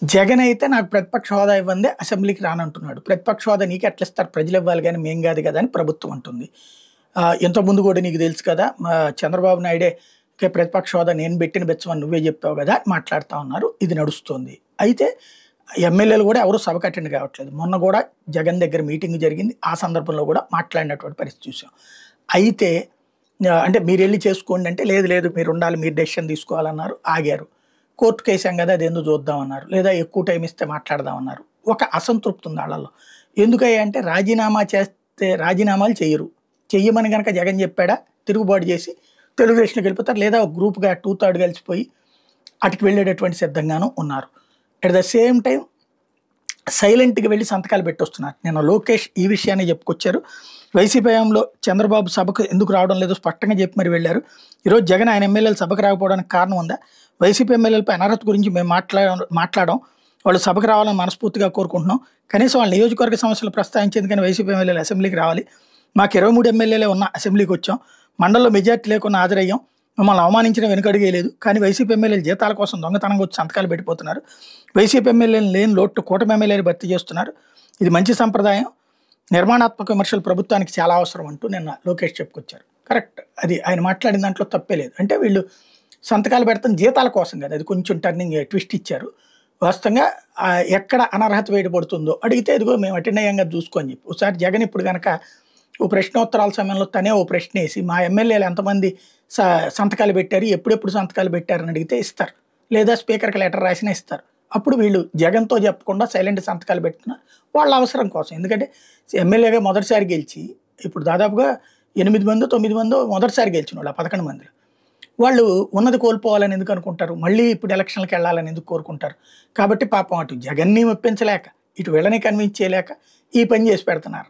జగన్ అయితే నాకు ప్రతిపక్ష హోదా ఇవ్వందే అసెంబ్లీకి రానంటున్నాడు. ప్రతిపక్ష హోదా నీకు ఎట్లా ఇస్తారు? ప్రజలు ఇవ్వాలి గానీ మేం కాదు కదా అని ప్రభుత్వం అంటుంది. ఇంతకుముందు కూడా నీకు తెలుసు కదా! చంద్రబాబు నాయుడే ప్రతిపక్ష హోదా నేను పెట్టిన బెచ్చమని నువ్వే చెప్పావు కదా! మాట్లాడుతా ఉన్నారు. ఇది నడుస్తుంది. అయితే ఎమ్మెల్యేలు కూడా ఎవరు సభకు అటెండ్ కావట్లేదు. మొన్న కూడా జగన్ దగ్గర మీటింగ్ జరిగింది. ఆ సందర్భంలో కూడా మాట్లాడినటువంటి పరిస్థితి చూసాం. అయితే అంటే మీరెళ్లి చేసుకోండి అంటే లేదు లేదు మీరుండాలి, మీరు డెసిషన్ తీసుకోవాలన్నారు. ఆగారు. కోర్టు కేసాం కదా అదేందో చూద్దామన్నారు. లేదా ఎక్కువ టైం ఇస్తే మాట్లాడదామన్నారు. ఒక అసంతృప్తి ఉంది ఆళ్ళలో. ఎందుకయ్యా అంటే రాజీనామా చేస్తే రాజీనామాలు చెయ్యరు. చెయ్యమని గనక జగన్ చెప్పాడా తిరుగుబాటు చేసి తెలుగుదేశంలోకి వెళ్ళిపోతారు. లేదా ఒక గ్రూప్‌గా 2/3 కలిసిపోయి అటుకి వెళ్ళేటటువంటి సిద్ధంగాను ఉన్నారు. అట్ ద సేమ్ టైమ్ సైలెంట్‌గా వెళ్లి సంతకాలు పెట్టొస్తున్నారు. నిన్న లోకేష్ ఈ విషయాన్ని చెప్పుకొచ్చారు. వైసీపీ హయాంలో చంద్రబాబు సభకు ఎందుకు రావడం లేదో స్పష్టంగా చెప్పి మరి వెళ్లారు. ఈరోజు జగన్ ఆయన ఎమ్మెల్యేలు సభకు రాకపోవడానికి కారణం ఉందా? వైసీపీ ఎమ్మెల్యేలపై అనర్హత గురించి మేము మాట్లాడడం వాళ్ళు సభకు రావాలని మనస్ఫూర్తిగా కోరుకుంటున్నాం. కనీసం వాళ్ళ నియోజకవర్గ సమస్యలు ప్రస్తావించేందుకని వైసీపీ ఎమ్మెల్యేలు అసెంబ్లీకి రావాలి. మాకు 23 ఎమ్మెల్యేలే ఉన్న అసెంబ్లీకి వచ్చాం. మండలంలో మెజార్టీ లేకుండా హాజరయ్యాం. మమ్మల్ని అవమానించిన వెనుకడుగేయలేదు. కానీ వైసీపీ ఎమ్మెల్యేలు జీతాల కోసం దొంగతనంగా వచ్చి సంతకాలు పెట్టిపోతున్నారు. వైసీపీ ఎమ్మెల్యేలు లేని లోటు కూటమి ఎమ్మెల్యేలు భర్తీ చేస్తున్నారు. ఇది మంచి సంప్రదాయం. నిర్మాణాత్మక విమర్శలు ప్రభుత్వానికి చాలా అవసరం అంటూ నిన్న లోకేష్ చెప్పుకొచ్చారు. కరెక్ట్. అది ఆయన మాట్లాడిన దాంట్లో తప్పే లేదు. అంటే వీళ్ళు సంతకాలు పెడతాం జీతాల కోసం కదా! అది కొంచెం టర్నింగ్ ట్విస్ట్ ఇచ్చారు. వాస్తవంగా ఎక్కడ అనర్హత వేయబడుతుందో అడిగితే ఇదిగో మేము అటెండ్ అయ్యాం కదా చూసుకో అని చెప్పి. ఒకసారి జగన్ ఇప్పుడు గనక ఓ ప్రశ్నోత్తరాల సమయంలో తనే ఓ ప్రశ్న వేసి మా ఎమ్మెల్యేలు ఎంతమంది సంతకాలు పెట్టారు, ఎప్పుడెప్పుడు సంతకాలు పెట్టారని అడిగితే ఇస్తారు. లేదా స్పీకర్కి లెటర్ రాసినా ఇస్తారు. అప్పుడు వీళ్ళు జగన్‌తో చెప్పకుండా సైలెంట్ సంతకాలు పెడుతున్నారు. వాళ్ళ అవసరం కోసం. ఎందుకంటే ఎమ్మెల్యేగా మొదటిసారి గెలిచి ఇప్పుడు దాదాపుగా 8 మందో 9 మందో మొదటిసారి గెలిచినోళ్ళు ఆ 11 మందిలో. వాళ్ళు ఉన్నది కోల్పోవాలని ఎందుకు అనుకుంటారు? మళ్ళీ ఇప్పుడు ఎలక్షన్‌లకి వెళ్ళాలని ఎందుకు కోరుకుంటారు? కాబట్టి పాపం అటు జగన్‌ని మెప్పించలేక, ఇటు వీళ్ళని కన్విన్స్ చేయలేక ఈ పని చేసి పెడుతున్నారు.